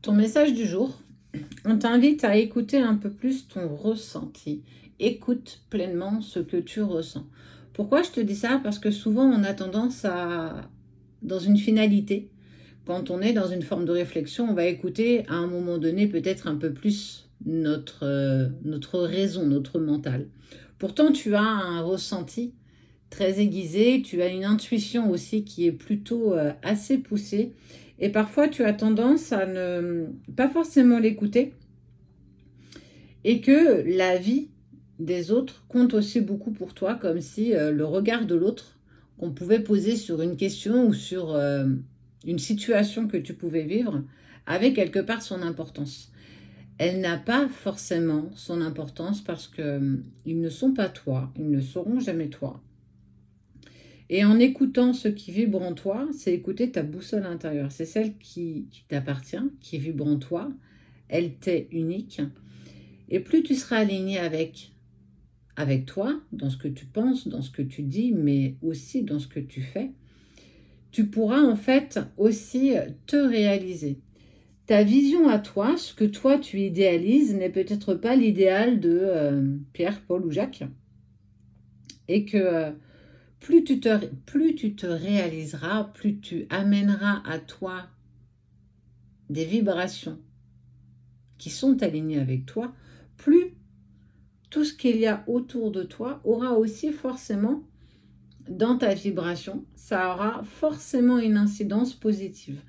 Ton message du jour, on t'invite à écouter un peu plus ton ressenti. Écoute pleinement ce que tu ressens. Pourquoi je te dis ça? Parce que souvent on a tendance à, dans une finalité, quand on est dans une forme de réflexion, on va écouter à un moment donné peut-être un peu plus notre raison, notre mental. Pourtant, tu as un ressenti très aiguisé, tu as une intuition aussi qui est plutôt assez poussée. Et parfois, tu as tendance à ne pas forcément l'écouter et que la vie des autres compte aussi beaucoup pour toi, comme si le regard de l'autre qu'on pouvait poser sur une question ou sur une situation que tu pouvais vivre avait quelque part son importance. Elle n'a pas forcément son importance parce que ils ne sont pas toi, ils ne seront jamais toi. Et en écoutant ce qui vibre en toi, c'est écouter ta boussole intérieure. C'est celle qui t'appartient, qui vibre en toi. Elle t'est unique. Et plus tu seras aligné avec toi, dans ce que tu penses, dans ce que tu dis, mais aussi dans ce que tu fais, tu pourras en fait aussi te réaliser. Ta vision à toi, ce que toi tu idéalises, n'est peut-être pas l'idéal de Pierre, Paul ou Jacques. Et que plus tu te réaliseras, plus tu amèneras à toi des vibrations qui sont alignées avec toi, plus tout ce qu'il y a autour de toi aura aussi forcément dans ta vibration, ça aura forcément une incidence positive.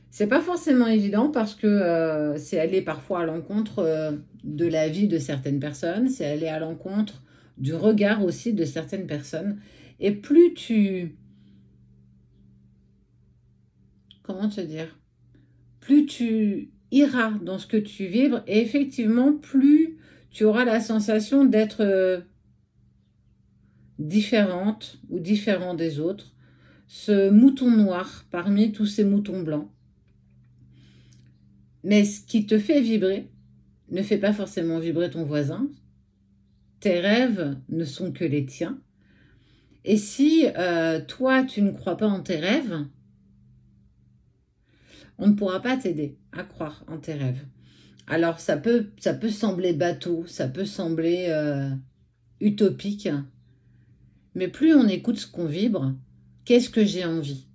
C'est pas forcément évident parce que c'est aller parfois à l'encontre de la vie de certaines personnes, c'est aller à l'encontre du regard aussi de certaines personnes. Et plus tu, comment te dire, plus tu iras dans ce que tu vibres et effectivement, plus tu auras la sensation d'être différente ou différent des autres, ce mouton noir parmi tous ces moutons blancs. Mais ce qui te fait vibrer ne fait pas forcément vibrer ton voisin. Tes rêves ne sont que les tiens. Et si toi, tu ne crois pas en tes rêves, on ne pourra pas t'aider à croire en tes rêves. Alors, ça peut sembler bateau, ça peut sembler utopique, mais plus on écoute ce qu'on vibre, qu'est-ce que j'ai envie?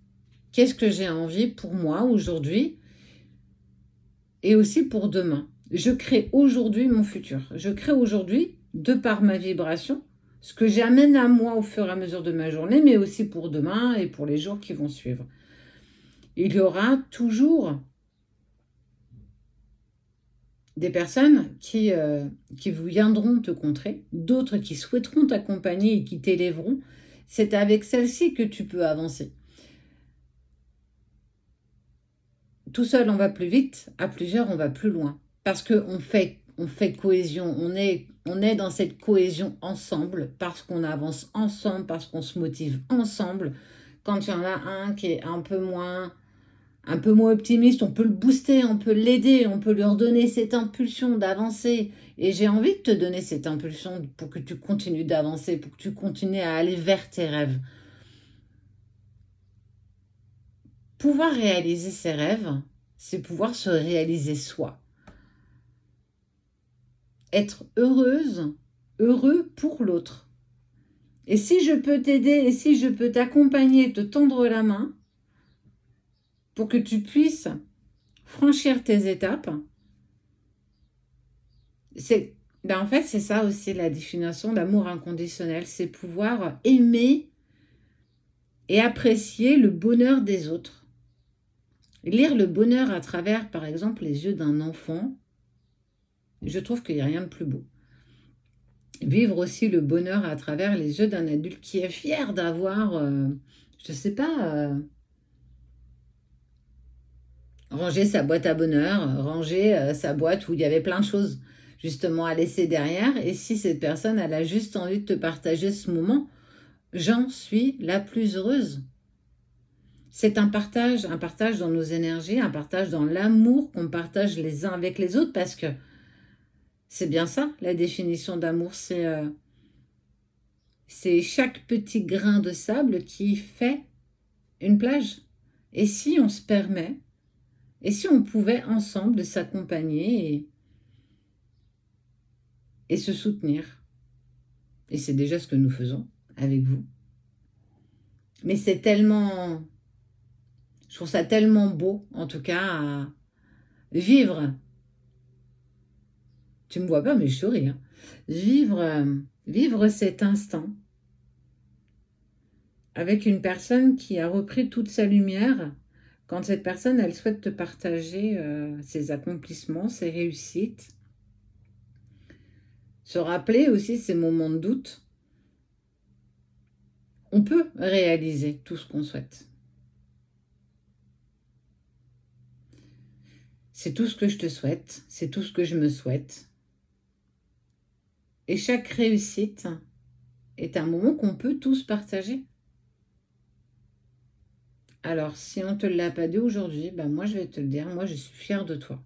Qu'est-ce que j'ai envie pour moi aujourd'hui et aussi pour demain? Je crée aujourd'hui mon futur. Je crée aujourd'hui, de par ma vibration, ce que j'amène à moi au fur et à mesure de ma journée, mais aussi pour demain et pour les jours qui vont suivre. Il y aura toujours des personnes qui viendront te contrer, d'autres qui souhaiteront t'accompagner et qui t'élèveront. C'est avec celles-ci que tu peux avancer. Tout seul, on va plus vite, à plusieurs, on va plus loin. Parce on fait cohésion, on est dans cette cohésion ensemble, parce qu'on avance ensemble, parce qu'on se motive ensemble. Quand il y en a un qui est un peu moins optimiste, on peut le booster, on peut l'aider, on peut lui redonner cette impulsion d'avancer. Et j'ai envie de te donner cette impulsion pour que tu continues d'avancer, pour que tu continues à aller vers tes rêves. Pouvoir réaliser ses rêves, c'est pouvoir se réaliser soi. Être heureuse, heureux pour l'autre. Et si je peux t'aider et si je peux t'accompagner, te tendre la main pour que tu puisses franchir tes étapes, en fait, c'est ça aussi la définition d'amour inconditionnel, c'est pouvoir aimer et apprécier le bonheur des autres. Lire le bonheur à travers, par exemple, les yeux d'un enfant, je trouve qu'il n'y a rien de plus beau. Vivre aussi le bonheur à travers les yeux d'un adulte qui est fier d'avoir, je ne sais pas, rangé sa boîte à bonheur, rangé sa boîte où il y avait plein de choses justement à laisser derrière. Et si cette personne, elle a juste envie de te partager ce moment, j'en suis la plus heureuse. C'est un partage dans nos énergies, un partage dans l'amour qu'on partage les uns avec les autres parce que c'est bien ça, la définition d'amour, c'est chaque petit grain de sable qui fait une plage. Et si on se permet Et si on pouvait ensemble s'accompagner et se soutenir? Et c'est déjà ce que nous faisons avec vous. Mais c'est tellement... Je trouve ça tellement beau, en tout cas, à vivre. Tu me vois pas, mais je souris. Hein. Vivre cet instant avec une personne qui a repris toute sa lumière, quand cette personne, elle souhaite te partager ses accomplissements, ses réussites, se rappeler aussi ses moments de doute, on peut réaliser tout ce qu'on souhaite. C'est tout ce que je te souhaite, c'est tout ce que je me souhaite. Et chaque réussite est un moment qu'on peut tous partager. Alors, si on ne te l'a pas dit aujourd'hui, ben moi je vais te le dire, moi je suis fière de toi.